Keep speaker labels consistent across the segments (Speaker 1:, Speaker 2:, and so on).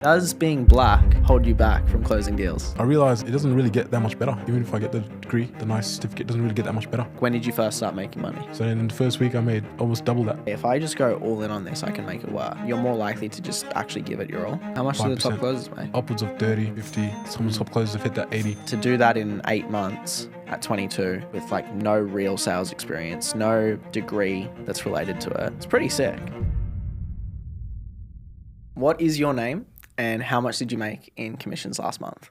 Speaker 1: Does being black hold you back from closing deals?
Speaker 2: I realised it doesn't really get that much better. Even if I get the degree, the nice certificate doesn't really get that much better.
Speaker 1: When did you first start making money?
Speaker 2: So in the first week I made almost double that.
Speaker 1: If I just go all in on this, I can make it work. You're more likely to just actually give it your all. How much do the top
Speaker 2: 5%.
Speaker 1: closers make?
Speaker 2: Upwards of 30, 50. Some of the top closers have hit that 80.
Speaker 1: To do that in 8 months at 22 with like no real sales experience, no degree that's related to it, it's pretty sick. What is your name and how much did you make in commissions last month?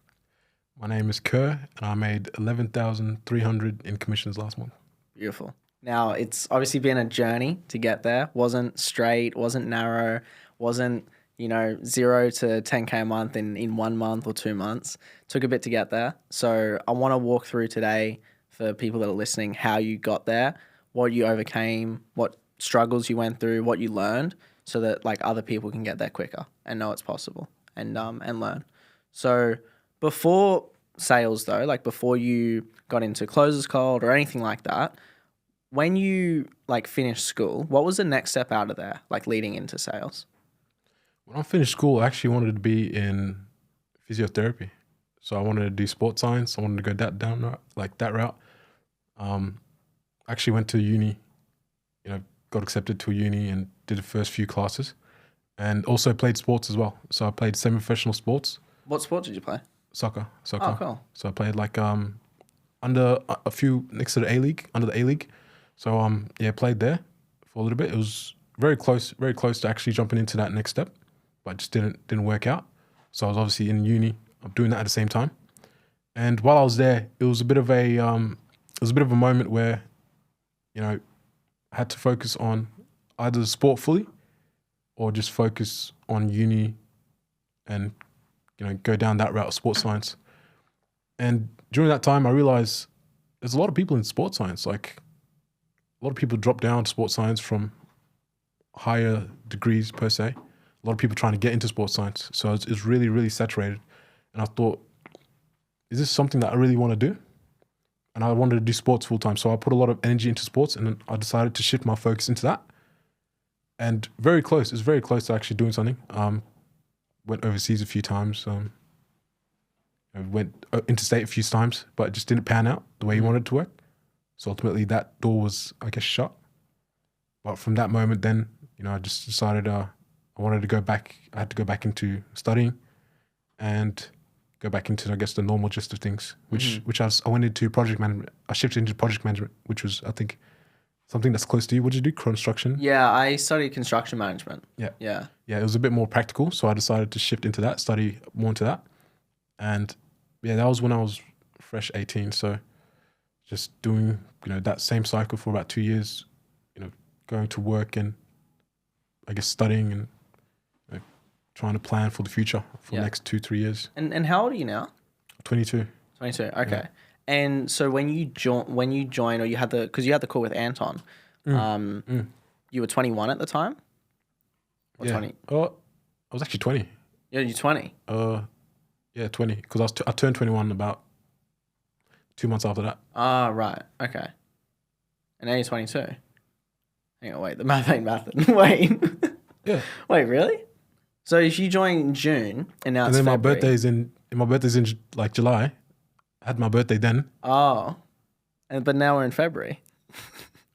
Speaker 2: My name is Kerr and I made 11,300 in commissions last month.
Speaker 1: Beautiful. Now, it's obviously been a journey to get there. Wasn't straight, wasn't narrow, wasn't, 0 to 10K a month in 1 month or 2 months. Took a bit to get there. So I want to walk through today for people that are listening, how you got there, what you overcame, what struggles you went through, what you learned, so that like other people can get there quicker and know it's possible and learn. So before sales though, like before you got into closers cold or anything like that, when you like finished school, what was the next step out of there, like leading into sales?
Speaker 2: When I finished school, I actually wanted to be in physiotherapy. So I wanted to do sports science. I wanted to go that route. I actually went to uni, got accepted to a uni and did the first few classes and also played sports as well. So I played semi-professional sports.
Speaker 1: What sport did you play?
Speaker 2: Soccer.
Speaker 1: Oh, cool.
Speaker 2: So I played like under a few next to the A-League, under the A-League. So played there for a little bit. It was very close to actually jumping into that next step, but just didn't work out. So I was obviously in uni. I'm doing that at the same time. And while I was there, it was a bit of a moment where, I had to focus on either the sport fully or just focus on uni and, go down that route of sports science. And during that time, I realized there's a lot of people in sports science. Like a lot of people drop down to sports science from higher degrees per se. A lot of people trying to get into sports science. So it's really, really saturated. And I thought, is this something that I really want to do? And I wanted to do sports full time. So I put a lot of energy into sports and then I decided to shift my focus into that. And it's very close to actually doing something. Went overseas a few times. Went interstate a few times, but it just didn't pan out the way you wanted it to work. So ultimately that door was, I guess, shut. But from that moment then, I just decided I wanted to go back. I had to go back into studying and go back into, I guess, the normal gist of things, which I went into project management. I shifted into project management, which was, I think, something that's close to you. What did you do? Construction?
Speaker 1: Yeah, I studied construction management.
Speaker 2: Yeah, it was a bit more practical. So I decided to shift into that, study more into that. And that was when I was fresh 18. So just doing, that same cycle for about 2 years, going to work and I guess studying and trying to plan for the future for the next 2-3 years.
Speaker 1: And how old are you now?
Speaker 2: 22.
Speaker 1: 22. Okay.
Speaker 2: Yeah.
Speaker 1: And so when you joined, or you had because you had the call with Anton, you were 21 at the time. Or 20?
Speaker 2: Oh, I was actually 20.
Speaker 1: Yeah, you're 20.
Speaker 2: 20. Because I turned 21 about 2 months after that.
Speaker 1: Ah, right. Okay. And now you're 22. Hang on, wait. The math ain't mathing. Wait.
Speaker 2: Yeah.
Speaker 1: Wait, really? So if you joined in June and now it's
Speaker 2: February. My birthday's in like July. I had my birthday then.
Speaker 1: Oh. But now we're in February.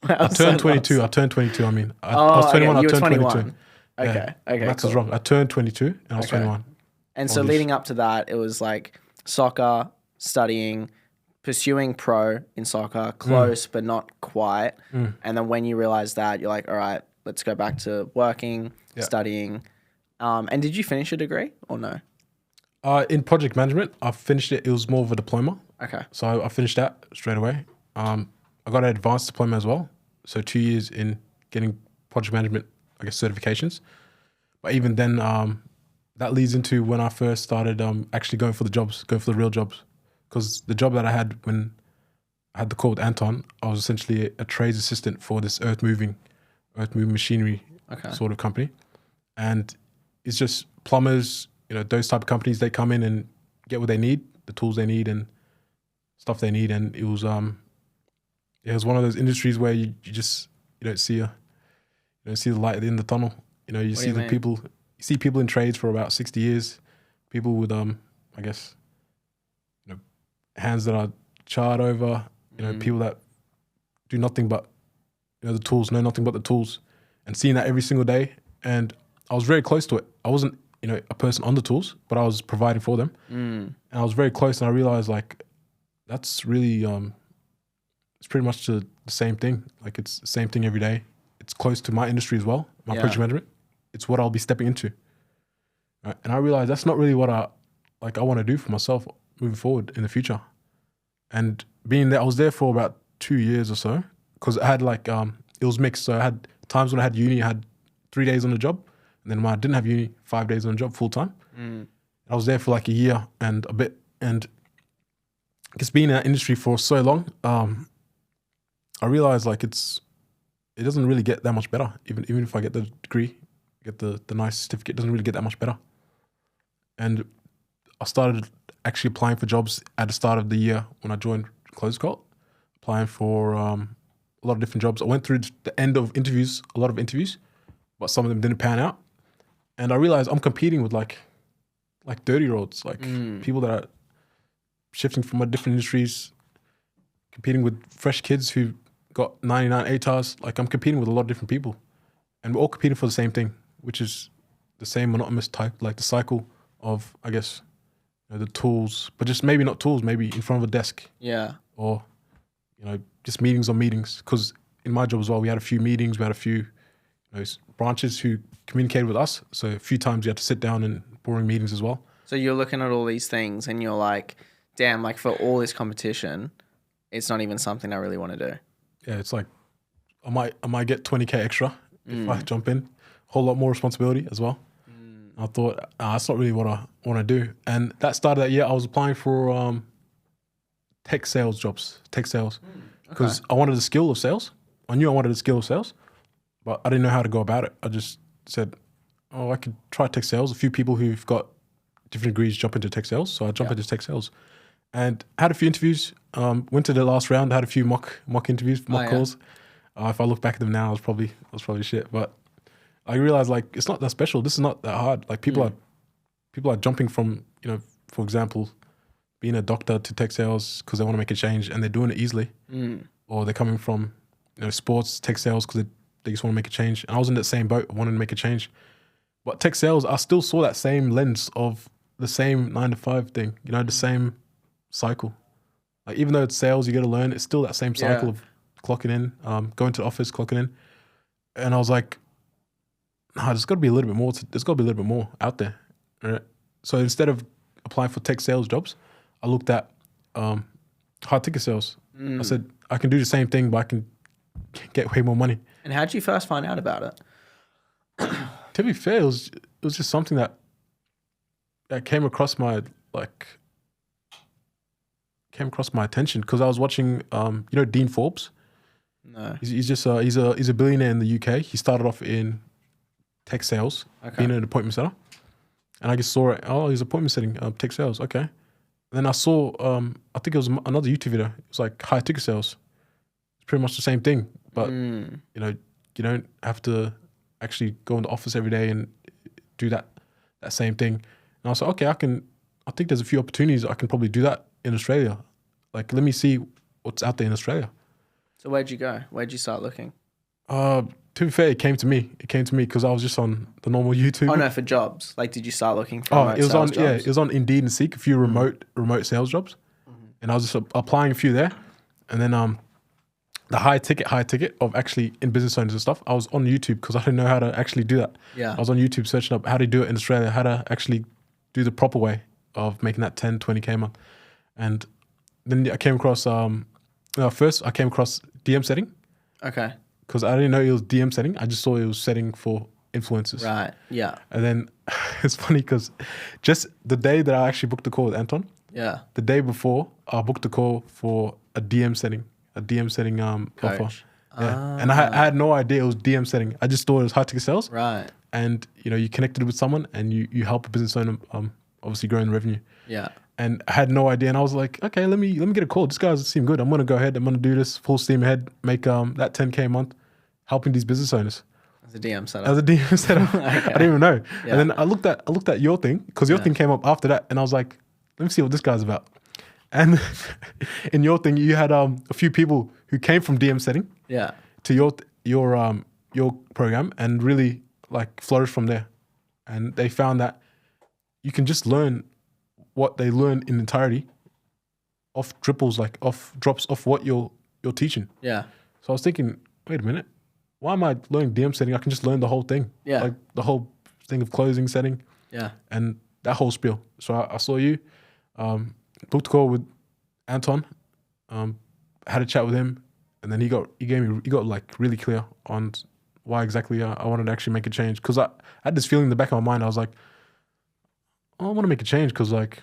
Speaker 2: I turned 22. I turned 22. I was 21.
Speaker 1: Okay,
Speaker 2: I turned
Speaker 1: 21.
Speaker 2: 22.
Speaker 1: Okay.
Speaker 2: Maths
Speaker 1: cool.
Speaker 2: is wrong. I turned 22 and I was 21.
Speaker 1: And so leading up to that, it was like soccer, studying, pursuing pro in soccer, close but not quite. And then when you realize that, you're like, all right, let's go back to working, studying. And did you finish a degree or no?
Speaker 2: In project management, I finished it. It was more of a diploma.
Speaker 1: Okay.
Speaker 2: So I finished that straight away. I got an advanced diploma as well. So 2 years in getting project management, I guess, certifications. But even then, that leads into when I first started actually going for the real jobs. Because the job that I had when I had the call with Anton, I was essentially a trades assistant for this earth moving machinery sort of company. And it's just plumbers, those type of companies, they come in and get what they need, the tools they need and stuff they need. And it was one of those industries where you don't see the light at the end of the tunnel. You see the people, you see people in trades for about 60 years, people with I guess, hands that are charred over, people that do nothing but the tools, know nothing but the tools, and seeing that every single day. And I was very close to it. I wasn't a person on the tools, but I was providing for them, and I was very close. And I realized like that's really it's pretty much the same thing. Like it's the same thing every day. It's close to my industry as well, my project management. It's what I'll be stepping into. Right? And I realized that's not really what I want to do for myself moving forward in the future. And being there, I was there for about 2 years or so, because I had it was mixed. So I had times when I had uni, I had 3 days on the job. And then when I didn't have uni, 5 days on the job full time. I was there for like a year and a bit. And just being in that industry for so long, I realized like it doesn't really get that much better. Even if I get the degree, get the nice certificate, it doesn't really get that much better. And I started actually applying for jobs at the start of the year when I joined Close Call, applying for a lot of different jobs. I went through the end of interviews, a lot of interviews, but some of them didn't pan out. And I realized I'm competing with like 30-year-olds, like people that are shifting from different industries, competing with fresh kids who got 99 ATARs. Like I'm competing with a lot of different people, and we're all competing for the same thing, which is the same monotonous type, like the cycle of, I guess, the tools, but just maybe not tools, maybe in front of a desk.
Speaker 1: Yeah.
Speaker 2: Or, just meetings on meetings. Because in my job as well, we had a few meetings, we had a few branches who communicated with us. So a few times you had to sit down in boring meetings as well.
Speaker 1: So you're looking at all these things and you're like, damn, like for all this competition, it's not even something I really want to do.
Speaker 2: Yeah, it's like I might get 20K extra if I jump in. Whole lot more responsibility as well. I thought that's not really what I want to do. And that started that year. I was applying for tech sales jobs, because I wanted the skill of sales. I knew I wanted the skill of sales, but I didn't know how to go about it. I just said, I could try tech sales. A few people who've got different degrees jump into tech sales, so I jumped into tech sales. And had a few interviews, went to the last round, had a few mock interviews, mock calls. If I look back at them now, I was probably shit. But I realized like it's not that special. This is not that hard. Like people are jumping from, for example, being a doctor to tech sales because they want to make a change, and they're doing it easily. Or they're coming from sports tech sales because they just want to make a change. And I was in that same boat, wanting to make a change. But tech sales, I still saw that same lens of the same 9 to 5 thing, the same cycle. Like even though it's sales, you got to learn. It's still that same cycle of clocking in, going to the office, clocking in. And I was like, there's got to be a little bit more. There's got to be a little bit more out there. Right? So instead of applying for tech sales jobs, I looked at high ticket sales. I said, I can do the same thing, but I can get way more money.
Speaker 1: And how did you first find out about it?
Speaker 2: To be fair, it was just something that came across my attention because I was watching Dean Forbes.
Speaker 1: No.
Speaker 2: He's just he's a billionaire in the UK. He started off in tech sales, being an appointment setter, and I just saw it. Oh, he's appointment setting, tech sales. Okay, and then I saw I think it was another YouTube video. It was like high ticket sales. It's pretty much the same thing, but you don't have to actually go in the office every day and do that same thing. And I was like, okay, I think there's a few opportunities I can probably do that in Australia. Like, let me see what's out there in Australia.
Speaker 1: So where'd you go? Where'd you start looking?
Speaker 2: To be fair, it came to me. Because I was just on the normal YouTube.
Speaker 1: Oh no, for jobs. Like, did you start looking for
Speaker 2: it was on jobs? Yeah, it was on Indeed and Seek, a few remote sales jobs, and I was just applying a few there, and then the high ticket of actually in business owners and stuff. I was on YouTube because I didn't know how to actually do that. Yeah, I was on YouTube searching up how to do it in Australia, how to actually do the proper way of making that 10, 20K a month, and then I came across first I came across DM setting.
Speaker 1: Okay.
Speaker 2: Because I didn't know it was DM setting. I just saw it was setting for influencers.
Speaker 1: Right, yeah.
Speaker 2: And then it's funny because just the day that I actually booked the call with Anton, the day before, I booked a call for a DM setting offer. Yeah. And I had no idea it was DM setting. I just thought it was high ticket sales.
Speaker 1: Right.
Speaker 2: And you connected with someone and you help a business owner obviously growing revenue.
Speaker 1: Yeah.
Speaker 2: And I had no idea, and I was like, okay, let me get a call. This guy seem good. I'm gonna go ahead. I'm gonna do this full steam ahead. Make that 10K a month, helping these business owners.
Speaker 1: As a DM setup.
Speaker 2: As a DM setup.
Speaker 1: Okay.
Speaker 2: I didn't even know.
Speaker 1: Yeah.
Speaker 2: And then I looked at your thing, because your thing came up after that, and I was like, let me see what this guy's about. And in your thing, you had a few people who came from DM setting to your program and really like flourished from there. And they found that you can just learn what they learn in entirety off dribbles, like off drops off what you're teaching.
Speaker 1: Yeah.
Speaker 2: So I was thinking, wait a minute, why am I learning DM setting? I can just learn the whole thing.
Speaker 1: Yeah.
Speaker 2: Like the whole thing of closing setting.
Speaker 1: Yeah.
Speaker 2: And that whole spiel. So I saw you, booked a call with Anton, had a chat with him, and then he got like really clear on why exactly I wanted to actually make a change. Because I had this feeling in the back of my mind. I was like, oh, I want to make a change because like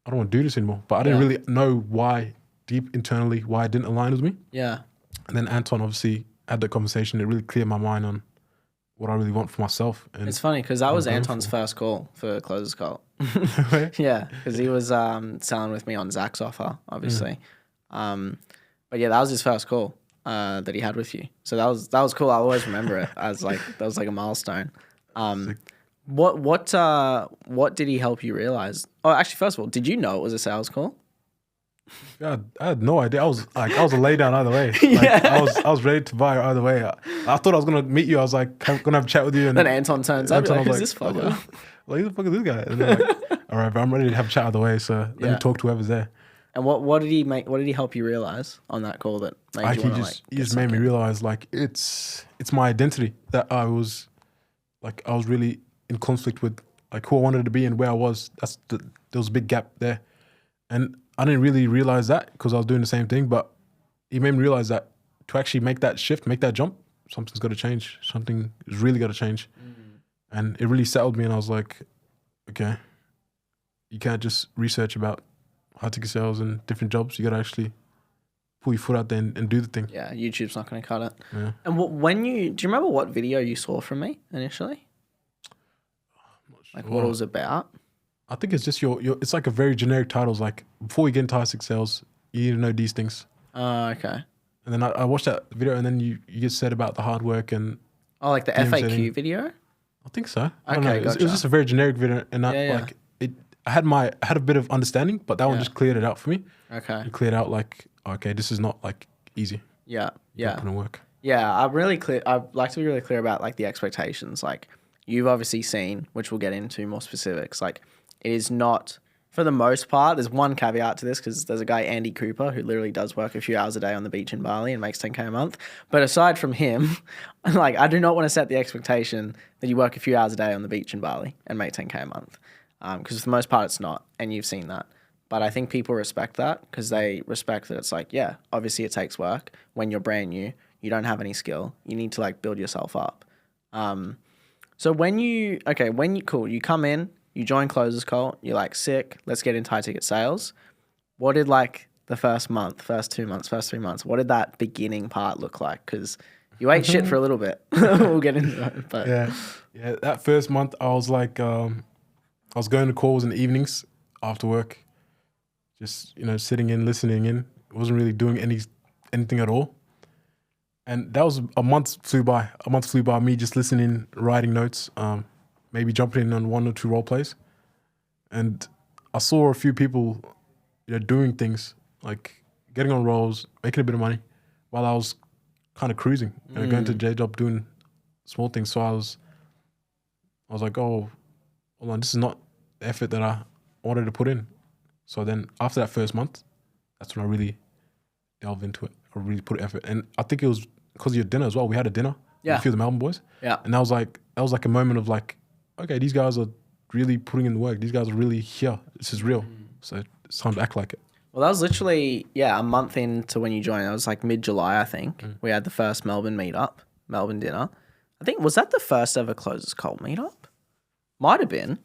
Speaker 2: I don't want to do this anymore. But I didn't really know why, deep internally, why it didn't align with me.
Speaker 1: Yeah.
Speaker 2: And then Anton obviously had that conversation. It really cleared my mind on what I really want for myself. And
Speaker 1: it's funny because that was Anton's first call for Closers Cult. Yeah, because he was selling with me on Zach's offer, obviously. But yeah, that was his first call that he had with you. So that was cool. I'll always remember it as like that was like a milestone. What did he help you realize? Oh, actually, first of all, did you know it was a sales call?
Speaker 2: Yeah, I had no idea. I was a lay down either way. Like, I was ready to buy either way. I thought I was gonna meet you. I was like gonna have a chat with you. And
Speaker 1: then Anton turns up. Like, who's this fucker?
Speaker 2: Like, who the fuck is this guy? And then like, all right, but I'm ready to have a chat either way. So let me talk to whoever's there.
Speaker 1: And what did he make? What did he help you realize on that call that made you want to
Speaker 2: he just made me realize like it's my identity that I was really in conflict with, like who I wanted to be and where I was. There was a big gap there, and I didn't really realize that because I was doing the same thing. But he made me realize that to actually make that shift, make that jump, something's got to change. Something is really got to change, and it really settled me. And I was like, okay, you can't just research about high ticket sales and different jobs. You got to actually pull your foot out there and do the thing.
Speaker 1: Yeah, YouTube's not going to cut it.
Speaker 2: Yeah.
Speaker 1: And do you remember what video you saw from me initially? Like what it was about?
Speaker 2: I think it's just it's like a very generic title. It's like, before we get into high ticket sales, you need to know these things.
Speaker 1: Oh, okay.
Speaker 2: And then I watched that video, and then you just said about the hard work and...
Speaker 1: Oh, like the FAQ video?
Speaker 2: I think so. I
Speaker 1: don't
Speaker 2: know.
Speaker 1: Gotcha.
Speaker 2: It was just a very generic video, and I had a bit of understanding, but that one just cleared it out for me.
Speaker 1: Okay.
Speaker 2: It cleared out like, okay, this is not like easy.
Speaker 1: Yeah. Yeah.
Speaker 2: Not gonna work.
Speaker 1: Yeah, I'd like to be really clear about like the expectations. Like you've obviously seen, which we'll get into more specifics. Like it is not, for the most part, there's one caveat to this because there's a guy, Andy Cooper, who literally does work a few hours a day on the beach in Bali and makes 10K a month. But aside from him, like I do not want to set the expectation that you work a few hours a day on the beach in Bali and make 10K a month. Because for the most part, it's not, and you've seen that. But I think people respect that because they respect that it's like, yeah, obviously it takes work. When you're brand new, you don't have any skill. You need to like build yourself up. So you come in, you join Closers Cult, you're like, sick, let's get into high ticket sales. What did like the first month, first 2 months, first 3 months, what did that beginning part look like? Because you ate shit for a little bit. We'll get into it. But
Speaker 2: yeah, that first month I was like, I was going to calls in the evenings after work, just, sitting in, listening in. Wasn't really doing anything at all. And that was a month flew by. A month flew by, me just listening, writing notes, maybe jumping in on 1 or 2 role plays. And I saw a few people, doing things, like getting on roles, making a bit of money, while I was kind of cruising, going to J job, doing small things. So I was like, oh, hold on, this is not the effort that I wanted to put in. So then after that first month, that's when I really delved into it. I really put effort. And I think it was because of your dinner as well. We had a dinner with a few of the Melbourne boys. Yeah. And that was like a moment of like, okay, these guys are really putting in the work. These guys are really here. This is real. So it's time to act like it.
Speaker 1: Well, that was literally, a month into when you joined. It was like mid-July, I think. We had the first Melbourne dinner. I think, was that the first ever Closers Cult meetup? Might have been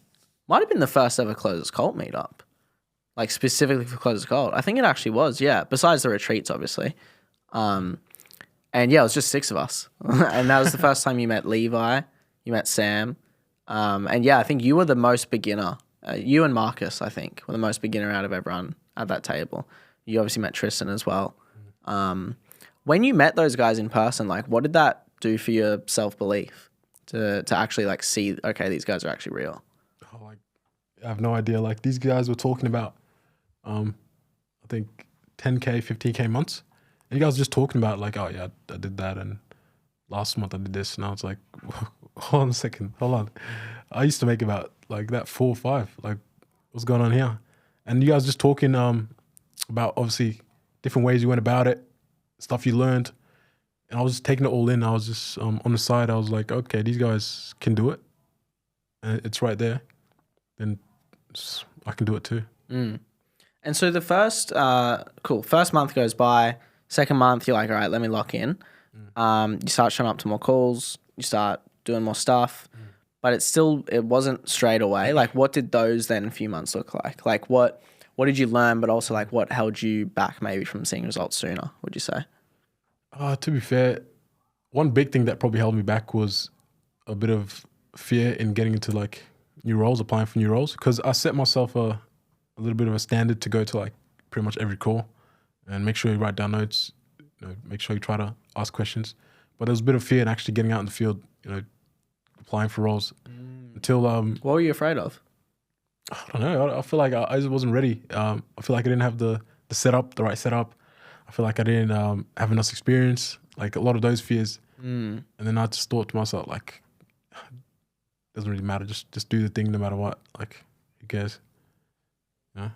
Speaker 1: the first ever Closers Cult meetup. Like specifically for Closers Cult. I think it actually was, yeah. Besides the retreats, obviously. And yeah, it was just 6 of us. And that was the first time you met Levi, you met Sam. And yeah, I think you were the most beginner. You and Marcus, I think, were the most beginner out of everyone at that table. You obviously met Tristan as well. When you met those guys in person, like what did that do for your self-belief to actually like see, okay, these guys are actually real?
Speaker 2: Oh, like, I have no idea. Like these guys were talking about, I think 10K, 15K months. And you guys were just talking about like, oh yeah, I did that. And last month I did this. And I was like, hold on a second, hold on. I used to make about like that 4 or 5. Like, what's going on here? And you guys just talking about obviously different ways you went about it, stuff you learned. And I was just taking it all in. I was just on the side. I was like, okay, these guys can do it. And it's right there. Then I can do it too.
Speaker 1: Mm. And so the first month goes by. Second month, you're like, all right, let me lock in. You start showing up to more calls. You start doing more stuff. But it wasn't straight away. Like, what did those then few months look like? Like, what did you learn? But also, like, what held you back maybe from seeing results sooner? Would you say?
Speaker 2: To be fair, one big thing that probably held me back was a bit of fear in getting into like new roles, applying for new roles, because I set myself a little bit of a standard to go to like pretty much every call and make sure you write down notes, make sure you try to ask questions. But there was a bit of fear in actually getting out in the field, applying for roles until
Speaker 1: what were you afraid of?
Speaker 2: I don't know. I feel like I just wasn't ready. I feel like I didn't have the right setup. I feel like I didn't have enough experience. Like a lot of those fears. And then I just thought to myself, like, doesn't really matter. Just do the thing no matter what. Like, who cares? Yeah.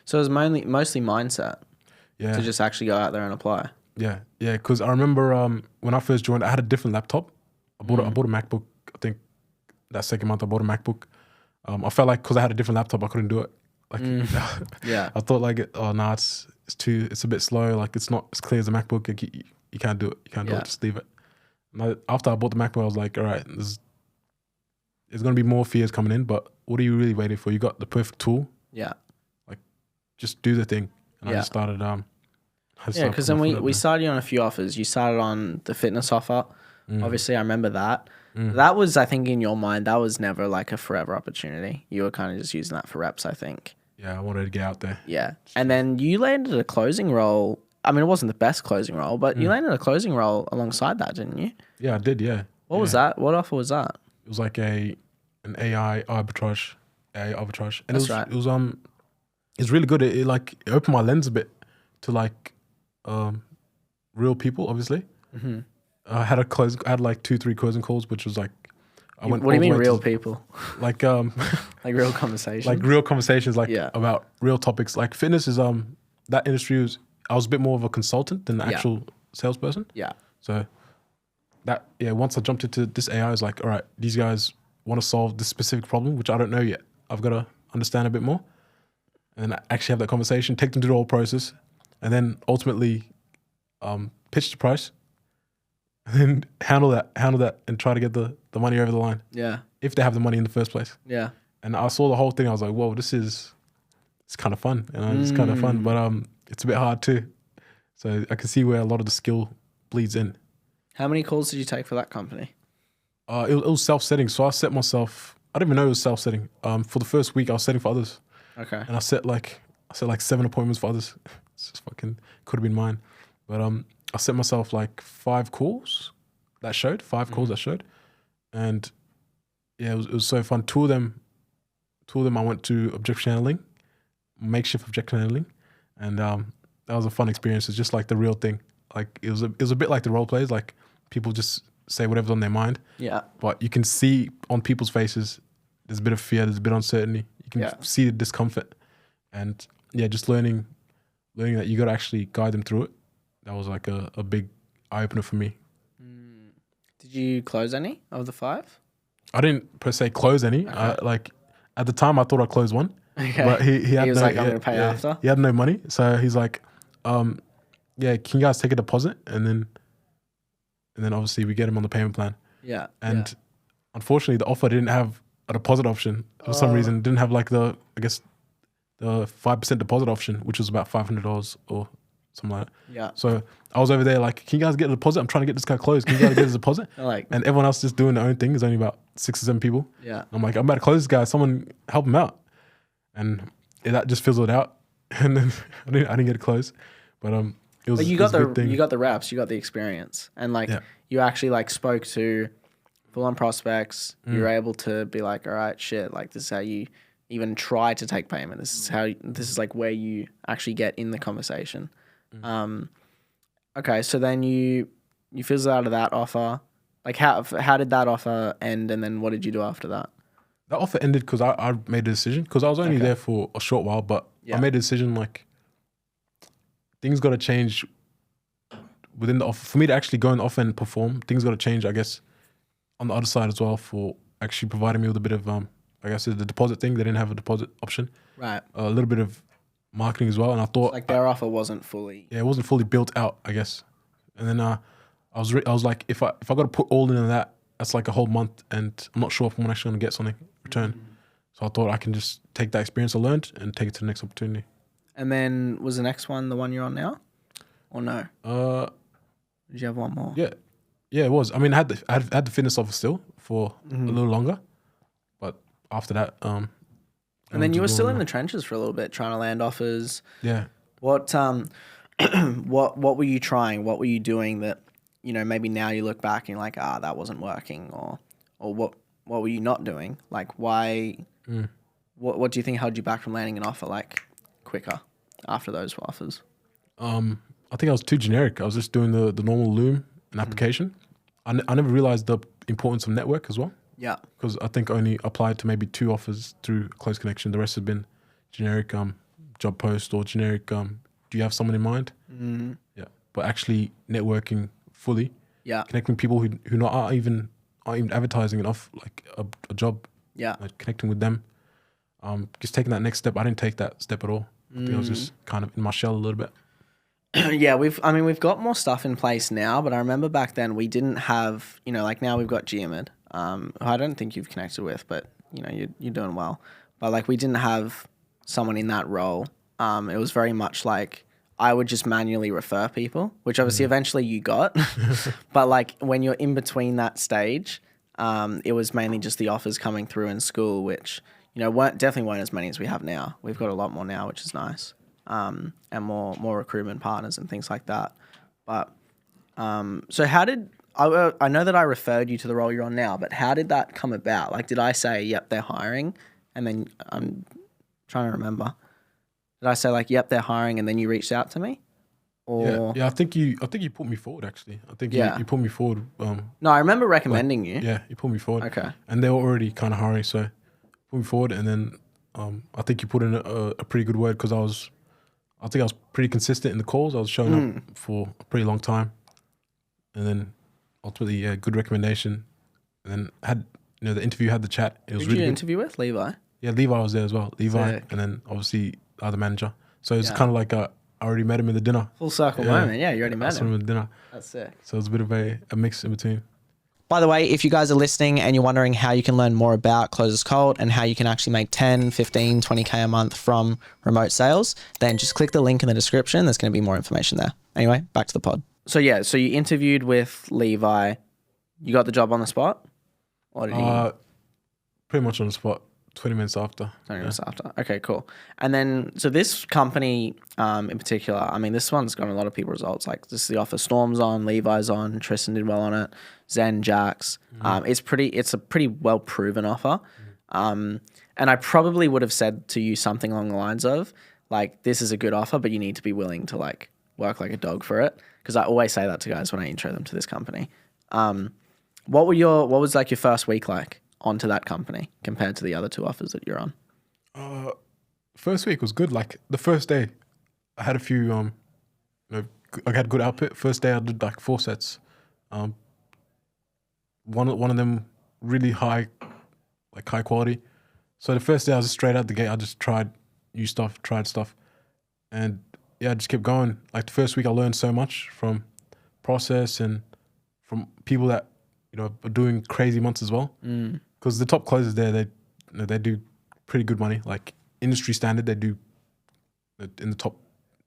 Speaker 1: So it was mostly mindset.
Speaker 2: Yeah.
Speaker 1: To just actually go out there and apply.
Speaker 2: Yeah. Because I remember when I first joined, I had a different laptop. I bought a MacBook. I think that second month I bought a MacBook. I felt like because I had a different laptop, I couldn't do it. Like,
Speaker 1: yeah.
Speaker 2: I thought like, it's a bit slow. Like it's not as clear as a MacBook. Like, you can't do it. You can't do it. Just leave it. And after I bought the MacBook, I was like, all right, there's going to be more fears coming in, but what are you really waiting for? You got the perfect tool.
Speaker 1: Yeah.
Speaker 2: Like, just do the thing. And I just started.
Speaker 1: Because then we started you on a few offers. You started on the fitness offer. Obviously, I remember that. That was, I think, in your mind, that was never like a forever opportunity. You were kind of just using that for reps, I think.
Speaker 2: Yeah, I wanted to get out there.
Speaker 1: Yeah. And then you landed a closing role. I mean, it wasn't the best closing role, but you landed a closing role alongside that, didn't you?
Speaker 2: Yeah, I did, yeah.
Speaker 1: What was that? What offer was that?
Speaker 2: It was like an AI arbitrage. And
Speaker 1: That's right.
Speaker 2: It was really good. It opened my lens a bit to like real people, obviously. I had like 2-3 closing calls, which was like,
Speaker 1: what do you mean real people?
Speaker 2: Like
Speaker 1: like real conversations?
Speaker 2: Like real conversations, about real topics. Like fitness is that industry I was a bit more of a consultant than the actual salesperson.
Speaker 1: Yeah.
Speaker 2: So once I jumped into this AI, I was like, all right, these guys want to solve this specific problem, which I don't know yet. I've got to understand a bit more. And then actually have that conversation, take them through the whole process, and then ultimately pitch the price, and then handle that and try to get the money over the line.
Speaker 1: Yeah.
Speaker 2: If they have the money in the first place.
Speaker 1: Yeah.
Speaker 2: And I saw the whole thing. I was like, whoa, it's kind of fun. It's kind of fun, but it's a bit hard too. So I can see where a lot of the skill bleeds in.
Speaker 1: How many calls did you take for that company?
Speaker 2: It was self-setting. So I set myself, I didn't even know it was self-setting. For the first week, I was setting for others.
Speaker 1: Okay.
Speaker 2: And I set like 7 appointments for others. It's just fucking, could have been mine. But I set myself like 5 calls that showed. And yeah, it was so fun. Two of them I went to objection handling, makeshift objection handling. And that was a fun experience. It's just like the real thing. Like it was a bit like the role plays, like people just say whatever's on their mind.
Speaker 1: Yeah.
Speaker 2: But you can see on people's faces there's a bit of fear, there's a bit of uncertainty. You can see the discomfort. And yeah, just learning that you gotta actually guide them through it. That was like a big eye opener for me.
Speaker 1: Did you close any of the 5?
Speaker 2: I didn't per se close any.
Speaker 1: Okay.
Speaker 2: Like at the time I thought I closed one.
Speaker 1: Okay.
Speaker 2: But he
Speaker 1: was like, I'm gonna pay after.
Speaker 2: He had no money. So he's like, yeah, can you guys take a deposit? And then obviously we get him on the payment plan.
Speaker 1: Yeah.
Speaker 2: And unfortunately the offer didn't have a deposit option for some reason. It didn't have like the 5% deposit option, which was about $500 or something like that.
Speaker 1: Yeah.
Speaker 2: So I was over there like, can you guys get a deposit? I'm trying to get this guy closed. Can you guys get his deposit?
Speaker 1: And
Speaker 2: everyone else just doing their own thing. There's only about 6 or 7 people.
Speaker 1: Yeah.
Speaker 2: And I'm like, I'm about to close this guy. Someone help him out. And that just fizzled out. And then I didn't get it closed. But it was,
Speaker 1: But
Speaker 2: it was a good thing.
Speaker 1: you got the reps, you got the experience, and like
Speaker 2: Yeah.
Speaker 1: you actually like spoke to full on prospects. You were able to be like, all right, shit, like this is how you even try to take payment. This is like where you actually get in the conversation. Okay, so then you fizzled out of that offer. Like how did that offer end, and then what did you do after that?
Speaker 2: That offer ended because I made a decision, because I was only there for a short while, but
Speaker 1: Yeah.
Speaker 2: I made a decision like things got to change within the offer for me to actually go in the offer and perform. Things got to change, I guess, on the other side as well, for actually providing me with a bit of like I said, the deposit thing. They didn't have a deposit option.
Speaker 1: Right.
Speaker 2: A little bit of marketing as well, and I thought
Speaker 1: Like their offer wasn't fully.
Speaker 2: yeah, it wasn't fully built out, I guess. And then I was like, if I got to put all in on that, that's like a whole month, and I'm not sure if I'm actually going to get something in return. So I thought I can just take that experience I learned and take it to the next opportunity.
Speaker 1: And then was the next one the one you're on now, or no? Did you have one more?
Speaker 2: Yeah, it was. I mean, I had the fitness offer still for a little longer, but after that,
Speaker 1: And then you were still in the trenches for a little bit, trying to land offers.
Speaker 2: yeah.
Speaker 1: What what were you trying? What were you doing that, you know, maybe now you look back and you're like, that wasn't working, or what were you not doing? Like why? What do you think held you back from landing an offer like quicker after those offers?
Speaker 2: I think I was too generic. I was just doing the normal Loom and application. I never realized the importance of network as well.
Speaker 1: Yeah.
Speaker 2: Because I think I only applied to maybe 2 offers through Close Connection. The rest have been generic job post or generic do you have someone in mind? Yeah. But actually networking fully.
Speaker 1: Yeah.
Speaker 2: Connecting people who aren't even advertising enough, like a job.
Speaker 1: Yeah.
Speaker 2: Like connecting with them. Just taking that next step. I didn't take that step at all. I think I was just kind of in my shell a little bit.
Speaker 1: Yeah, we've got more stuff in place now, but I remember back then we didn't have, you know, like now we've got Geomid, who I don't think you've connected with, but you know, you're doing well. But like we didn't have someone in that role. It was very much like I would just manually refer people, which obviously eventually you got. But like when you're in between that stage, it was mainly just the offers coming through in school, which, you know, definitely weren't as many as we have now. We've got a lot more now, which is nice. And more recruitment partners and things like that. But so how did I know that I referred you to the role you're on now, but how did that come about? Like, did I say, yep, they're hiring, and then I'm trying to remember. Did I say like, yep, they're hiring, and then you reached out to me? Or
Speaker 2: Yeah. I think you put me forward actually. I think you put me forward.
Speaker 1: No, I remember recommending you.
Speaker 2: Yeah, you put me forward.
Speaker 1: Okay.
Speaker 2: And they were already kind of hiring, so put me forward, and then I think you put in a pretty good word, because I think I was pretty consistent in the calls. I was showing up for a pretty long time, and then ultimately, good recommendation. And then had, you know, the interview, had the chat. It was
Speaker 1: Who did
Speaker 2: really
Speaker 1: you
Speaker 2: good.
Speaker 1: interview with? Levi?
Speaker 2: Yeah, Levi was there as well. Levi,
Speaker 1: Sick.
Speaker 2: and then obviously the other manager. So it's kind of like I already met him in the dinner.
Speaker 1: Full circle moment. Yeah, you already met
Speaker 2: I saw him
Speaker 1: him.
Speaker 2: in the dinner.
Speaker 1: That's sick.
Speaker 2: So it's a bit of a mix in between.
Speaker 1: By the way, if you guys are listening and you're wondering how you can learn more about Closers Cold and how you can actually make 10, 15, 20K a month from remote sales, then just click the link in the description. There's going to be more information there. Anyway, back to the pod. So yeah, so you interviewed with Levi. You got the job on the spot? Or did he?
Speaker 2: Pretty much on the spot, 20 minutes after.
Speaker 1: 20 minutes after. Okay, cool. And then, so this company in particular, I mean, this one's got a lot of people results. Like, this is the offer. Storm's on, Levi's on, Tristan did well on it, Zen, Jax. It's a pretty well proven offer. And I probably would have said to you something along the lines of, like, this is a good offer, but you need to be willing to like work like a dog for it. Because I always say that to guys when I intro them to this company. What was like your first week like onto that company compared to the other 2 offers that you're on?
Speaker 2: First week was good. Like the first day, I had a few. You know, I had good output. First day, I did like 4 sets. One of them really high quality. So the first day, I was just straight out the gate. I just tried new stuff, and yeah, I just kept going. Like the first week, I learned so much from process and from people that, you know, are doing crazy months as well. Because the top closers there, they do pretty good money. Like industry standard, they do in the top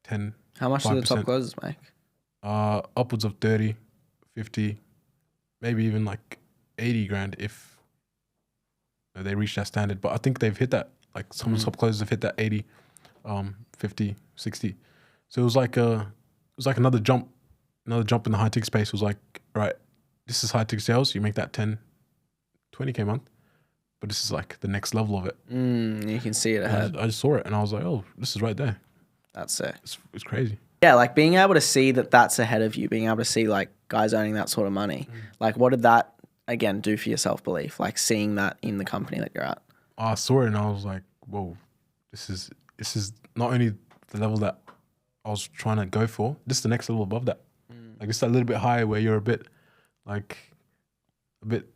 Speaker 2: 10.
Speaker 1: How much do the top closers make?
Speaker 2: Upwards of 30, 50, maybe even like 80 grand if they reach that standard. But I think they've hit that. Like some of the top closers have hit that 80, 50, 60. So it was like was like another jump in the high ticket space. Was like, right, this is high ticket sales. You make that 10, 20K a month, but this is like the next level of it.
Speaker 1: You can see it ahead.
Speaker 2: I just saw it and I was like, oh, this is right there.
Speaker 1: That's it.
Speaker 2: It's crazy.
Speaker 1: Yeah, like being able to see that that's ahead of you, being able to see like guys earning that sort of money. Like, what did that again do for your self belief? Like seeing that in the company that you're at.
Speaker 2: I saw it and I was like, whoa, this is not only the level that I was trying to go for, this is the next level above that. Like it's a little bit higher where you're a bit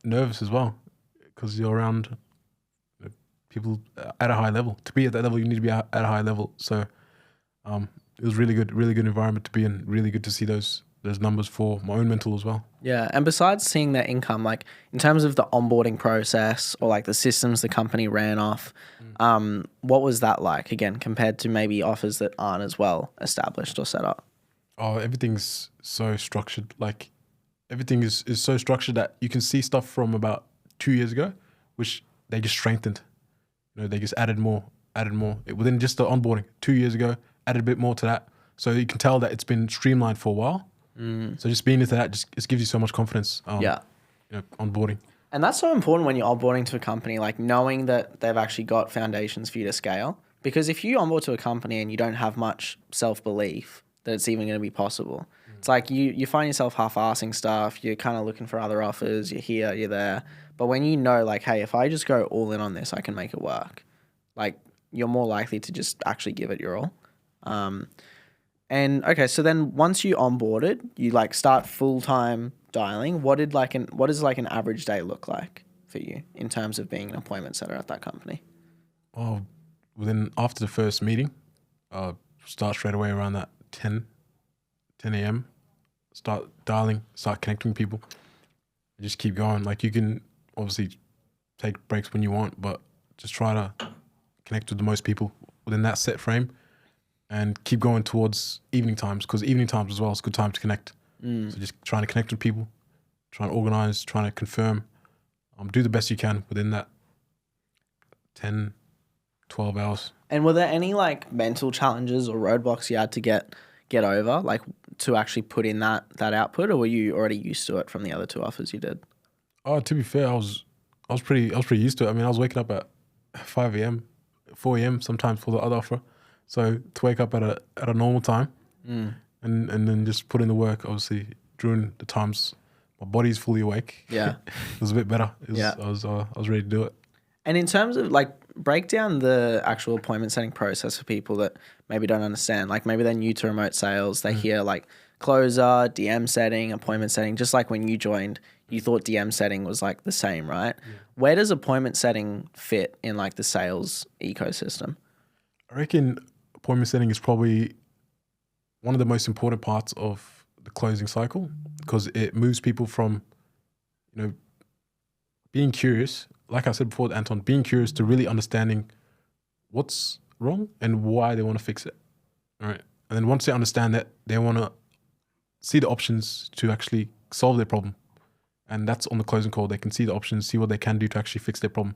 Speaker 2: nervous as well because you're around people at a high level. To be at that level, you need to be at a high level. So it was really good environment to be in. Really good to see those numbers for my own mental as well.
Speaker 1: Yeah, and besides seeing their income, like in terms of the onboarding process or like the systems the company ran off, what was that like again compared to maybe offers that aren't as well established or set up?
Speaker 2: Oh, everything's so structured. Like everything is so structured that you can see stuff from about 2 years ago, which they just strengthened. You know, they just added more within just the onboarding. 2 years ago, added a bit more to that, so you can tell that it's been streamlined for a while. So just being into that just gives you so much confidence. Onboarding.
Speaker 1: And that's so important when you're onboarding to a company, like knowing that they've actually got foundations for you to scale. Because if you onboard to a company and you don't have much self-belief that it's even going to be possible, it's like you find yourself half-assing stuff, you're kind of looking for other offers, you're here, you're there. But when you know, like, hey, if I just go all in on this, I can make it work. Like, you're more likely to just actually give it your all. And okay, so then once you onboarded, you like start full-time dialing. What does like an average day look like for you in terms of being an appointment setter at that company?
Speaker 2: Oh, after the first meeting, start straight away around that 10 a.m. Start dialing, start connecting with people. Just keep going. Like you can obviously take breaks when you want, but just try to connect with the most people within that set frame. And keep going towards evening times, because evening times as well is a good time to connect. So just trying to connect with people, trying to organize, trying to confirm, do the best you can within that 10, 12 hours.
Speaker 1: And were there any like mental challenges or roadblocks you had to get over, like to actually put in that output, or were you already used to it from the other two offers you did?
Speaker 2: Oh, to be fair, I was pretty used to it. I mean, I was waking up at 5 a.m., 4 a.m. sometimes for the other offer. So to wake up at a normal time and then just put in the work, obviously during the times my body's fully awake.
Speaker 1: Yeah,
Speaker 2: it was a bit better. I was ready to do it.
Speaker 1: And in terms of like break down the actual appointment setting process for people that maybe don't understand. Like maybe they're new to remote sales. They hear like closer, DM setting, appointment setting. Just like when you joined, you thought DM setting was like the same, right? Yeah. Where does appointment setting fit in like the sales ecosystem?
Speaker 2: I reckon appointment setting is probably one of the most important parts of the closing cycle, because it moves people from, being curious, like I said before, Anton, being curious to really understanding what's wrong and why they want to fix it. All right. And then once they understand that, they want to see the options to actually solve their problem. And that's on the closing call. They can see the options, see what they can do to actually fix their problem.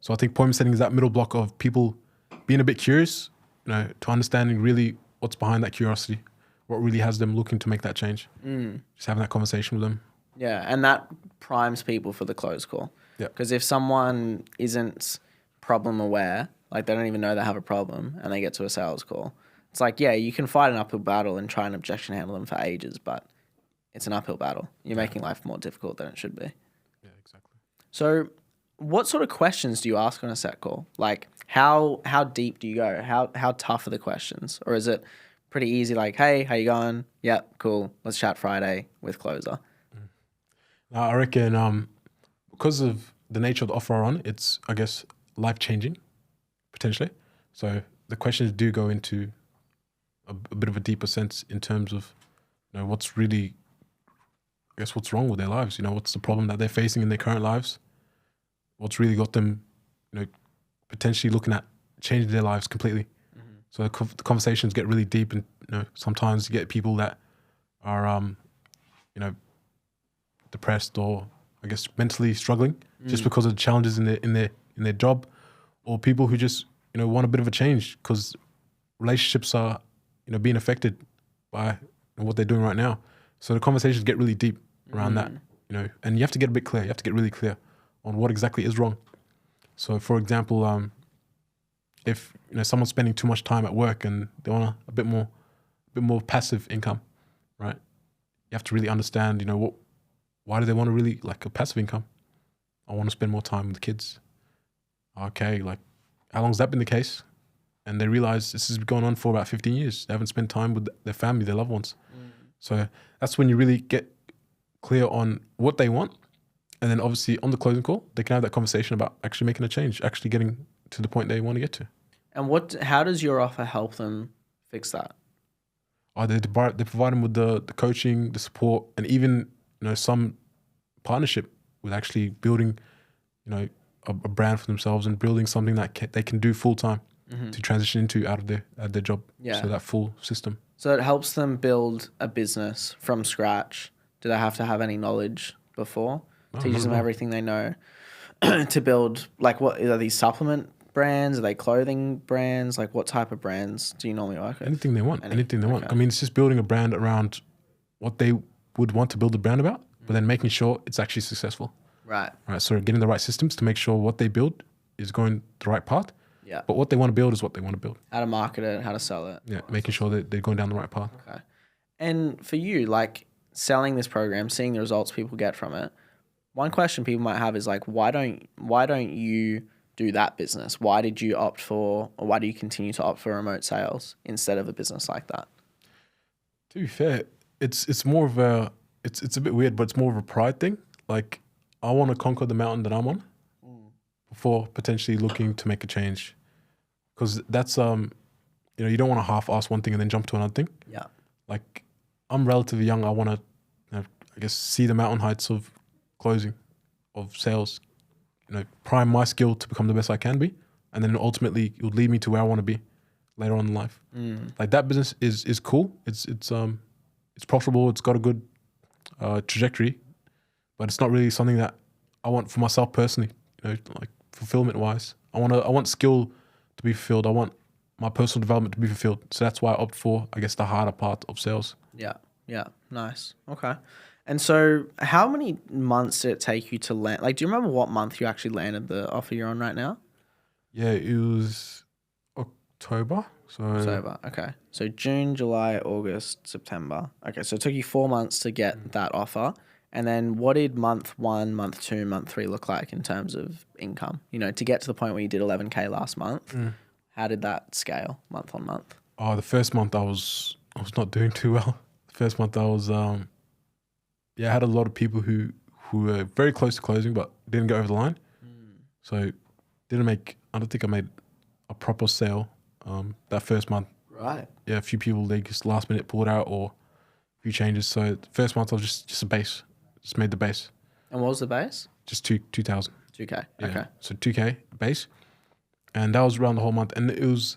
Speaker 2: So I think appointment setting is that middle block of people being a bit curious, to understanding really what's behind that curiosity, what really has them looking to make that change. Just having that conversation with them.
Speaker 1: Yeah, and that primes people for the close call.
Speaker 2: Yeah.
Speaker 1: Because if someone isn't problem aware, like they don't even know they have a problem, and they get to a sales call, it's like, yeah, you can fight an uphill battle and try and objection handle them for ages, but it's an uphill battle. You're making life more difficult than it should be.
Speaker 2: Yeah, exactly.
Speaker 1: So what sort of questions do you ask on a set call? Like how deep do you go? How tough are the questions? Or is it pretty easy, like, hey, how you going? Yep, cool. Let's chat Friday with closer.
Speaker 2: I reckon because of the nature of the offer on, it's, I guess, life-changing, potentially. So the questions do go into a bit of a deeper sense in terms of, what's really, I guess, what's wrong with their lives? What's the problem that they're facing in their current lives? What's really got them, potentially looking at changing their lives completely. So the conversations get really deep, and sometimes you get people that are, depressed or I guess mentally struggling just because of the challenges in their job, or people who just want a bit of a change because relationships are being affected by and what they're doing right now. So the conversations get really deep around that, you know, and you have to get a bit clear. You have to get really clear on what exactly is wrong. So for example, if you know someone's spending too much time at work and they want a bit more passive income, right? You have to really understand, you know, why do they want to really like a passive income? I want to spend more time with the kids. Okay, like how long has that been the case? And they realize this has been going on for about 15 years. They haven't spent time with their family, their loved ones. So that's when you really get clear on what they want. And then obviously on the closing call, they can have that conversation about actually making a change, actually getting to the point they want to get to.
Speaker 1: And how does your offer help them fix that?
Speaker 2: They provide them with the coaching, the support, and even, you know, some partnership with actually building, you know, a brand for themselves and building something that they can do full time to transition into out of their job.
Speaker 1: Yeah.
Speaker 2: So that full system.
Speaker 1: So it helps them build a business from scratch. Do they have to have any knowledge before? Teaches them everything they know to build, like, what are these supplement brands? Are they clothing brands? Like, what type of brands do you normally work with?
Speaker 2: Anything they want. Anything they want. I mean, it's just building a brand around what they would want to build a brand about, but then making sure it's actually successful.
Speaker 1: Right.
Speaker 2: So getting the right systems to make sure what they build is going the right path.
Speaker 1: Yeah.
Speaker 2: But what they want to build is what they want to build.
Speaker 1: How to market it, how to sell it.
Speaker 2: Yeah, making sure that they're going down the right path.
Speaker 1: Okay. And for you, like, selling this program, seeing the results people get from it, one question people might have is like, why don't you do that business? Why do you continue to opt for remote sales instead of a business like that?
Speaker 2: To be fair, it's more of it's a bit weird, but it's more of a pride thing. Like, I want to conquer the mountain that I'm on before potentially looking to make a change, because that's you know, you don't want to half-ass one thing and then jump to another thing.
Speaker 1: Yeah.
Speaker 2: Like, I'm relatively young. I want to, you know, I guess, see the mountain heights of closing, of sales, you know, prime my skill to become the best I can be, and then ultimately it would lead me to where I want to be later on in life. Like, that business is cool. It's profitable. It's got a good trajectory, but it's not really something that I want for myself personally. You know, like, fulfillment wise, I want skill to be fulfilled. I want my personal development to be fulfilled. So that's why I opt for, I guess, the harder part of sales.
Speaker 1: Yeah. Yeah. Nice. Okay. And so how many months did it take you to land? Like, do you remember what month you actually landed the offer you're on right now?
Speaker 2: Yeah, it was October.
Speaker 1: October. Okay. So June, July, August, September. Okay. So it took you 4 months to get that offer. And then what did month 1, month 2, month 3 look like in terms of income? You know, to get to the point where you did 11K last month, how did that scale month on month?
Speaker 2: Oh, the first month I was not doing too well. The first month I was, I had a lot of people who were very close to closing but didn't go over the line. So I don't think I made a proper sale that first month.
Speaker 1: Right.
Speaker 2: Yeah, a few people, they just last minute pulled out or a few changes. So the first month I was just a base. Just made the base.
Speaker 1: And what was the base?
Speaker 2: Just 2,000.
Speaker 1: 2K.
Speaker 2: Yeah.
Speaker 1: Okay.
Speaker 2: So 2K base. And that was around the whole month. And it was,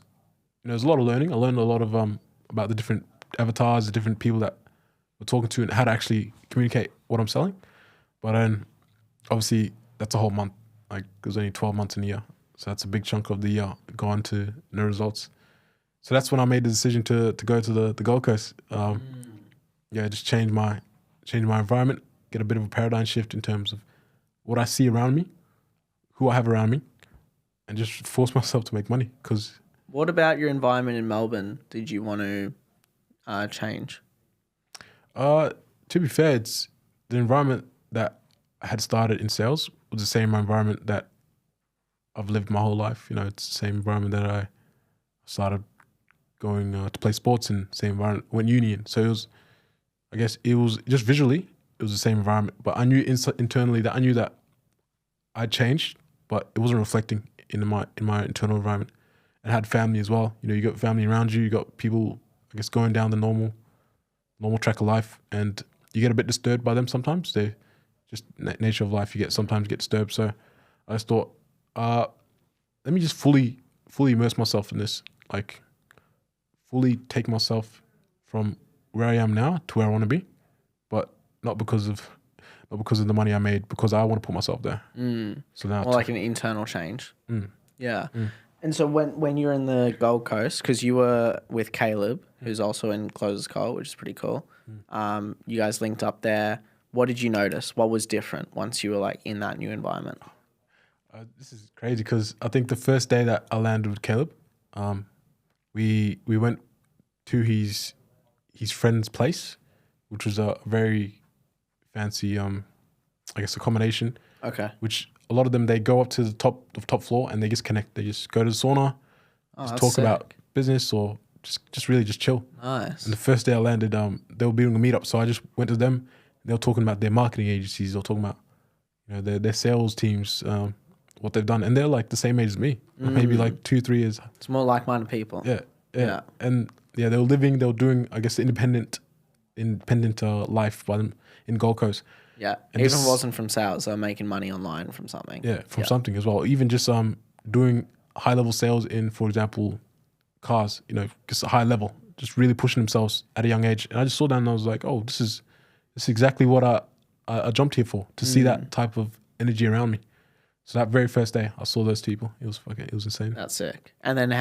Speaker 2: you know, it was a lot of learning. I learned a lot of about the different avatars, the different people that we're talking to and how to actually communicate what I'm selling. But then obviously that's a whole month. Like, there's only 12 months in a year. So that's a big chunk of the year gone to no results. So that's when I made the decision to go to the Gold Coast. Just change my environment, get a bit of a paradigm shift in terms of what I see around me, who I have around me, and just force myself to make money. Because
Speaker 1: what about your environment in Melbourne did you want to change?
Speaker 2: To be fair, it's the environment that I had started in sales was the same environment that I've lived my whole life. You know, it's the same environment that I started going to play sports in, same environment, went uni in. So it was just visually, it was the same environment. But I knew internally that I knew that I'd changed, but it wasn't reflecting in my internal environment. And I had family as well. You know, you got family around you, you got people, I guess, going down the normal track of life, and you get a bit disturbed by them sometimes. They just nature of life. Sometimes get disturbed. So I just thought, let me just fully immerse myself in this, like fully take myself from where I am now to where I want to be, but not because of the money I made, because I want to put myself there. So now,
Speaker 1: More like an internal change. Yeah. And so when you're in the Gold Coast, because you were with Caleb, who's also in Closers Cult, which is pretty cool. You guys linked up there. What did you notice? What was different once you were like in that new environment?
Speaker 2: This is crazy because I think the first day that I landed with Caleb, we went to his friend's place, which was a very fancy I guess accommodation.
Speaker 1: Okay.
Speaker 2: Which a lot of them, they go up to the top floor and they just connect. They just go to the sauna, just talk about business or just really just chill.
Speaker 1: Nice.
Speaker 2: And the first day I landed, they were doing a meetup, so I just went to them. They were talking about their marketing agencies. They were talking about their sales teams, what they've done, and they're like the same age as me, maybe like 2-3 years.
Speaker 1: It's more like-minded people.
Speaker 2: Yeah. And they were doing, I guess, the independent life by them in Gold Coast.
Speaker 1: Yeah, and even if it wasn't from sales, they're making money online from something.
Speaker 2: Yeah, from something as well. Even just doing high-level sales in, for example, cars, just a high level, just really pushing themselves at a young age. And I just saw that and I was like, oh, this is exactly what I jumped here for, to see that type of energy around me. So that very first day, I saw those people. It was insane.
Speaker 1: That's sick. And then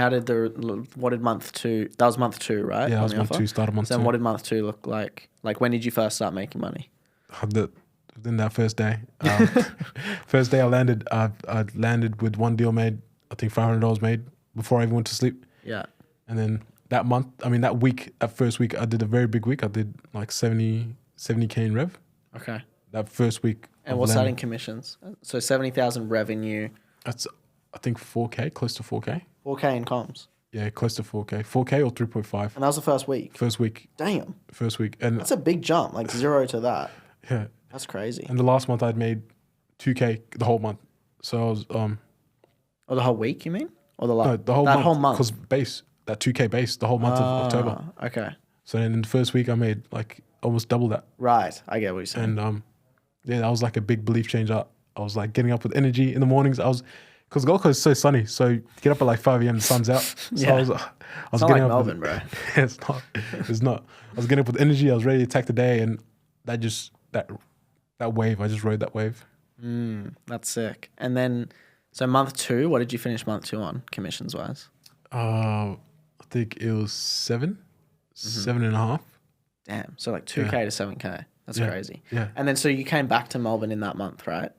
Speaker 1: what did month 2, that was month 2, right?
Speaker 2: Yeah, that was month 2, started month 2.
Speaker 1: Then what did month 2 look like? Like when did you first start making money?
Speaker 2: Within that first day. First day I landed with one deal made, I think $500 made before I even went to sleep.
Speaker 1: Yeah.
Speaker 2: And then that first week, I did a very big week. I did like 70K in rev.
Speaker 1: Okay.
Speaker 2: That first week.
Speaker 1: And what's that in commissions? So 70,000 revenue.
Speaker 2: That's, I think 4K, close to 4K.
Speaker 1: 4K in comms.
Speaker 2: Yeah, close to 4K. 4K or 3.5.
Speaker 1: And that was the first week?
Speaker 2: First week.
Speaker 1: Damn.
Speaker 2: First week. And
Speaker 1: that's a big jump, like 0 to that.
Speaker 2: Yeah.
Speaker 1: That's crazy.
Speaker 2: And the last month I'd made 2K the whole month. So I was
Speaker 1: the whole week, you mean? Or the
Speaker 2: whole month. Because that 2K base, the whole month of October.
Speaker 1: Okay.
Speaker 2: So then in the first week I made like almost double that.
Speaker 1: Right. I get what you're saying.
Speaker 2: And that was like a big belief change. I was like getting up with energy in the mornings. Because Gold Coast is so sunny, so you get up at like 5 a.m. the sun's out. So
Speaker 1: yeah.
Speaker 2: I was
Speaker 1: it's not
Speaker 2: getting
Speaker 1: like
Speaker 2: up
Speaker 1: Melbourne, bro.
Speaker 2: It's not. It's not. I was getting up with energy. I was ready to attack the day, and that wave, I just rode that wave.
Speaker 1: That's sick. And then, so month 2, what did you finish month 2 on, commissions wise?
Speaker 2: I think it was 7.5.
Speaker 1: Damn. So like 2K to 7K. That's crazy.
Speaker 2: Yeah.
Speaker 1: And then, so you came back to Melbourne in that month, right?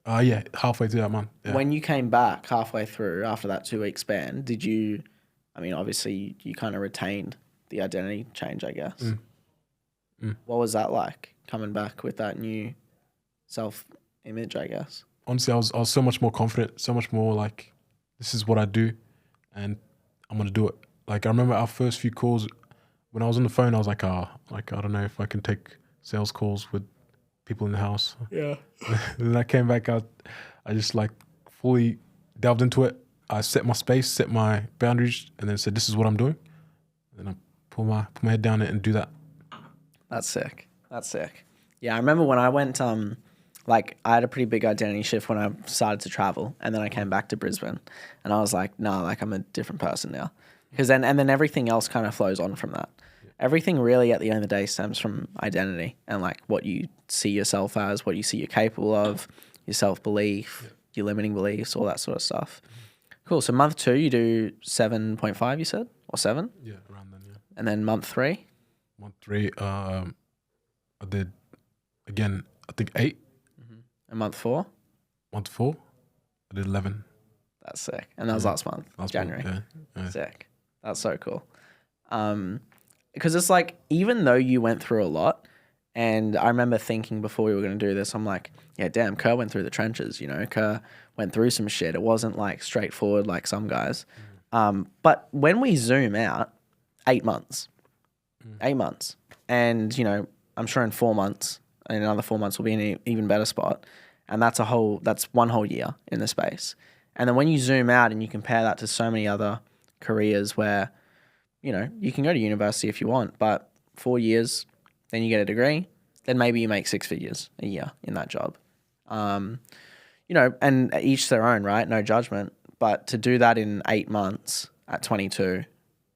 Speaker 2: Yeah, halfway through that month. Yeah.
Speaker 1: When you came back halfway through after that 2-week span, did you, obviously you kind of retained the identity change, I guess. What was that like, coming back with that new self-image, I guess?
Speaker 2: Honestly, I was so much more confident, so much more like, this is what I do and I'm going to do it. Like, I remember our first few calls, when I was on the phone, I was like, I don't know if I can take sales calls with people in the house.
Speaker 1: Yeah.
Speaker 2: Then I came back out, I just like fully delved into it. I set my space, set my boundaries, and then said, this is what I'm doing. And then I put my head down and do that.
Speaker 1: That's sick. Yeah, I remember when I went, I had a pretty big identity shift when I started to travel, and then I came back to Brisbane, and I was like, nah, like I'm a different person now. Because then everything else kind of flows on from that. Everything really at the end of the day stems from identity and like what you see yourself as, what you see you're capable of, your self-belief, your limiting beliefs, all that sort of stuff. Cool. So month 2, you do 7.5, you said? Or 7?
Speaker 2: Yeah, around then, yeah.
Speaker 1: And then month 3?
Speaker 2: Month 3, I did, again, I think 8.
Speaker 1: And month 4?
Speaker 2: Month 4, I did 11.
Speaker 1: That's sick. And that was last month, January.
Speaker 2: Yeah.
Speaker 1: Sick. That's so cool. Because it's like, even though you went through a lot, and I remember thinking before we were going to do this, I'm like, yeah, damn, Kerr went through the trenches, Kerr went through some shit. It wasn't like straightforward like some guys. But when we zoom out, 8 months. 8 months. And, I'm sure in 4 months, and another 4 months will be in an even better spot. And that's 1 whole year in the space. And then when you zoom out and you compare that to so many other careers where, you can go to university if you want, but 4 years, then you get a degree, then maybe you make 6 figures a year in that job. And each their own, right? No judgment. But to do that in 8 months at 22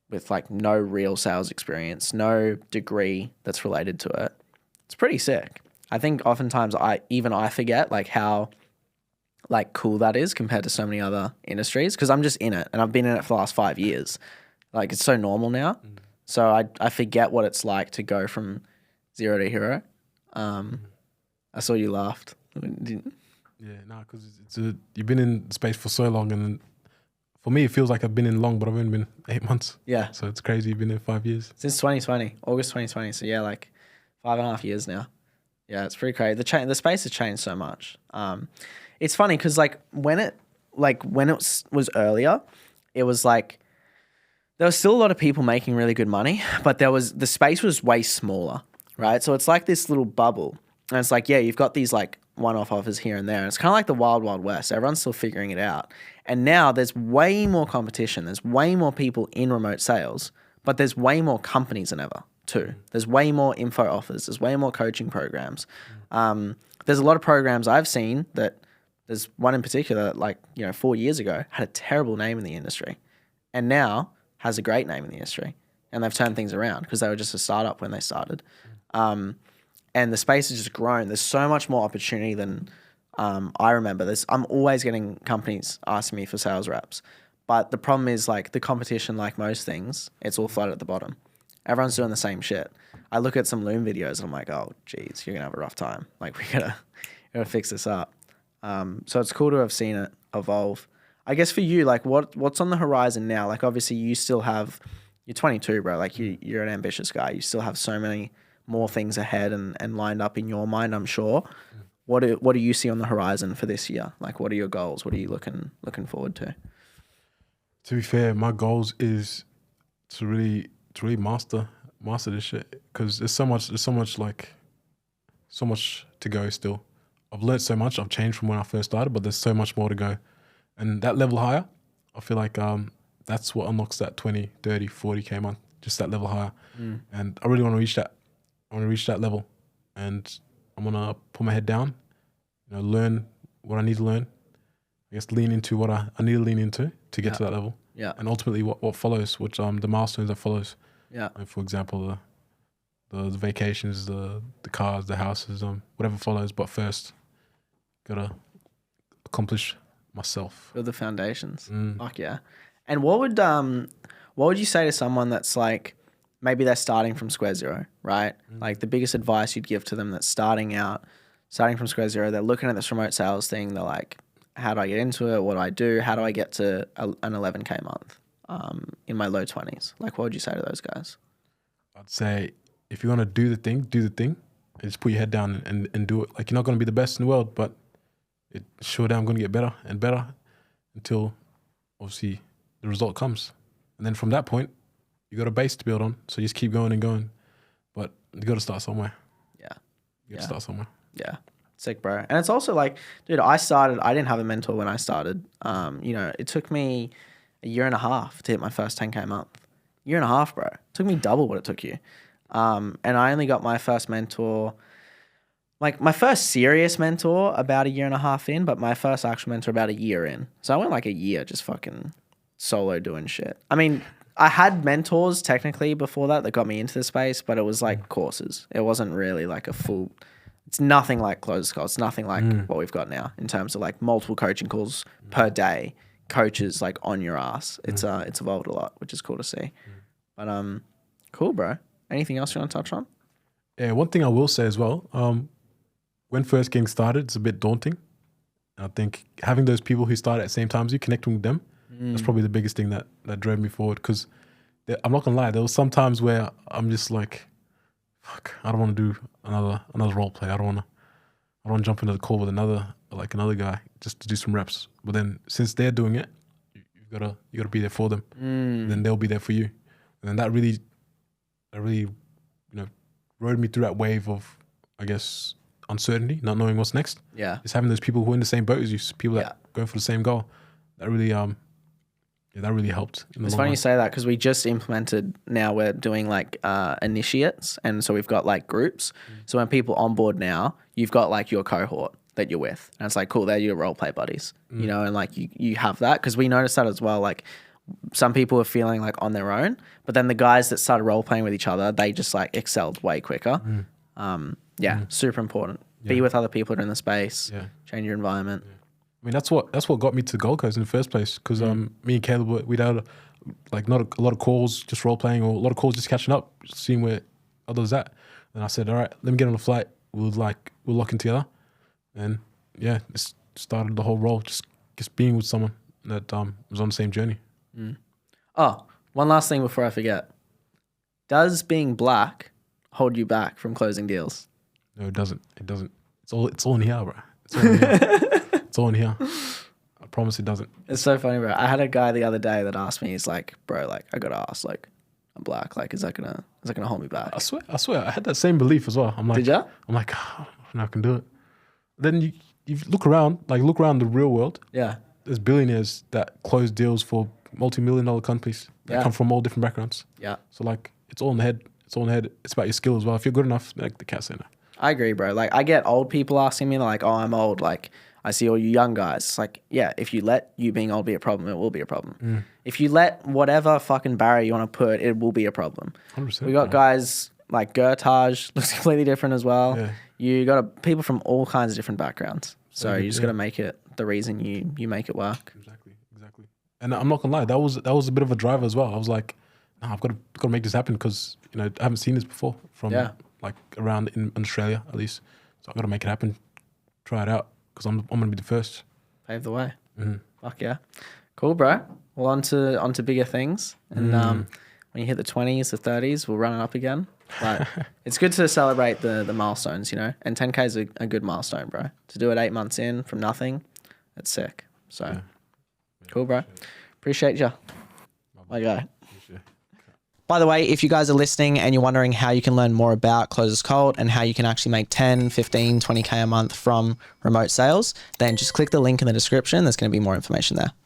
Speaker 1: with like no real sales experience, no degree that's related to it, it's pretty sick. I think oftentimes I forget like how like cool that is compared to so many other industries, because I'm just in it and I've been in it for the last 5 years. Like it's so normal now. So I forget what it's like to go from zero to hero. I saw you laughed.
Speaker 2: Yeah, because you've been in space for so long, and for me it feels like I've been in long, but I've only been 8 months.
Speaker 1: Yeah.
Speaker 2: So it's crazy. You've been in 5 years
Speaker 1: Since 2020, August 2020. So yeah, like 5.5 years now. Yeah, it's pretty crazy. The space has changed so much. It's funny because when it was earlier, it was like there was still a lot of people making really good money, but the space was way smaller, right? So it's like this little bubble, and it's like, yeah, you've got these like one-off offers here and there, and it's kind of like the wild, wild west. Everyone's still figuring it out, and now there's way more competition. There's way more people in remote sales, but there's way more companies than ever too. There's way more info offers. There's way more coaching programs. There's a lot of programs I've seen that there's one in particular that 4 years ago had a terrible name in the industry, and now has a great name in the industry, and they've turned things around because they were just a startup when they started. And the space has just grown. There's so much more opportunity than I remember. I'm always getting companies asking me for sales reps, but the problem is like the competition, like most things, it's all flat at the bottom. Everyone's doing the same shit. I look at some Loom videos and I'm like, oh, geez, you're gonna have a rough time. Like we gotta fix this up. So it's cool to have seen it evolve. I guess for you, like what's on the horizon now? Like obviously you're 22, bro. Like you're an ambitious guy. You still have so many more things ahead and lined up in your mind, I'm sure. What do you see on the horizon for this year? Like what are your goals? What are you looking forward to?
Speaker 2: To be fair, my goals is to really master this shit, because there's so much to go still. I've learned so much. I've changed from when I first started, but there's so much more to go. And that level higher, I feel like that's what unlocks that 20, 30, 40K a month, just that level higher. And I really want to reach that. I want to reach that level, and I'm going to put my head down, learn what I need to learn, I guess lean into what I need to lean into to get to that level. Yeah. And ultimately what follows, which the milestones that follows. Yeah. And for example, the vacations, the cars, the houses, whatever follows. But first, gotta accomplish myself.
Speaker 1: Build the foundations. Fuck yeah. And what would you say to someone that's like, maybe they're starting from square zero, right? Like the biggest advice you'd give to them that's starting from square zero, they're looking at this remote sales thing. They're like, how do I get into it? What do I do? How do I get to an 11K month in my low 20s? Like, what would you say to those guys?
Speaker 2: I'd say if you want to do the thing, and just put your head down and do it. Like, you're not going to be the best in the world, but it's sure damn going to get better and better until obviously the result comes. And then from that point, you got a base to build on. So you just keep going and going. But you got to start somewhere. Yeah. You got to start somewhere.
Speaker 1: Yeah. Sick, bro. And it's also like, dude, I didn't have a mentor when I started. It took me a year and a half to hit my first 10K a month. Year and a half, bro. It took me double what it took you. And I only got my first mentor, like my first serious mentor about a year and a half in, but my first actual mentor about a year in. So I went like a year just fucking solo doing shit. I mean, I had mentors technically before that got me into the space, but it was like courses. It wasn't really like a full... It's nothing like Closers Call. It's nothing like what we've got now in terms of like multiple coaching calls per day, coaches like on your ass. It's evolved a lot, which is cool to see. But cool, bro. Anything else you want to touch on?
Speaker 2: Yeah, one thing I will say as well, when first getting started, it's a bit daunting. I think having those people who start at the same time as you, connecting with them, that's probably the biggest thing that drove me forward. Because I'm not gonna lie, there was some times where I'm just like, fuck, I don't want to do another role play. I don't want to jump into the call with another guy just to do some reps. But then since they're doing it, you gotta be there for them. And then they'll be there for you. And then that really rode me through that wave of, I guess, uncertainty, not knowing what's next. Yeah, just having those people who are in the same boat as you, people that are going for the same goal. That really helped.
Speaker 1: It's funny you say that because we just implemented, now we're doing like initiates, and so we've got like groups. So when people onboard now, you've got like your cohort that you're with, and it's like, cool, they're your role play buddies, and like you have that, because we noticed that as well. Like some people are feeling like on their own, but then the guys that started role playing with each other, they just like excelled way quicker. Super important. Be with other people that are in the space. Change your environment.
Speaker 2: I mean, that's what got me to Gold Coast in the first place. Because me and Caleb, we'd had like not a lot of calls, just role playing, or a lot of calls just catching up, seeing where others at. And I said, all right, let me get on a flight. We'll lock in together, and yeah, it started the whole role. Just being with someone that was on the same journey.
Speaker 1: Oh, one last thing before I forget. Does being black hold you back from closing deals?
Speaker 2: No, it doesn't. It doesn't. It's all in here, bro. It's all in here. It's all in here. I promise it doesn't.
Speaker 1: It's so funny, bro. I had a guy the other day that asked me, he's like, bro, like, I gotta ask, like, I'm black. Like, is that gonna hold me back?
Speaker 2: I swear. I had that same belief as well. I'm like,
Speaker 1: did ya?
Speaker 2: I'm like, oh, I can do it. Then you look around the real world.
Speaker 1: Yeah.
Speaker 2: There's billionaires that close deals for multi-million-dollar companies that come from all different backgrounds.
Speaker 1: Yeah.
Speaker 2: So like, it's all in the head. It's all in the head. It's about your skill as well. If you're good enough, like, they can't say no.
Speaker 1: I agree, bro. Like, I get old people asking me, like, oh, I'm old. Like, I see all you young guys. It's like, yeah, if you let you being old be a problem, it will be a problem. If you let whatever fucking barrier you want to put, it will be a problem.
Speaker 2: 100%.
Speaker 1: We got guys like Gertage, looks completely different as well. Yeah. You got people from all kinds of different backgrounds. So you just got to make it the reason you make it work.
Speaker 2: Exactly. And I'm not gonna lie, that was a bit of a driver as well. I was like, no, I've got to make this happen because I haven't seen this before from like around in Australia at least. So I've got to make it happen, try it out because I'm gonna be the first.
Speaker 1: Pave the way. Fuck yeah, cool, bro. Well, on to bigger things, and when you hit the 20s, the 30s, we'll run it up again. But it's good to celebrate the milestones, and 10K is a good milestone, bro. To do it 8 months in from nothing, that's sick. So cool, bro. Appreciate you. My guy. By the way, if you guys are listening and you're wondering how you can learn more about Closers Cold and how you can actually make 10, 15, 20K a month from remote sales, then just click the link in the description. There's going to be more information there.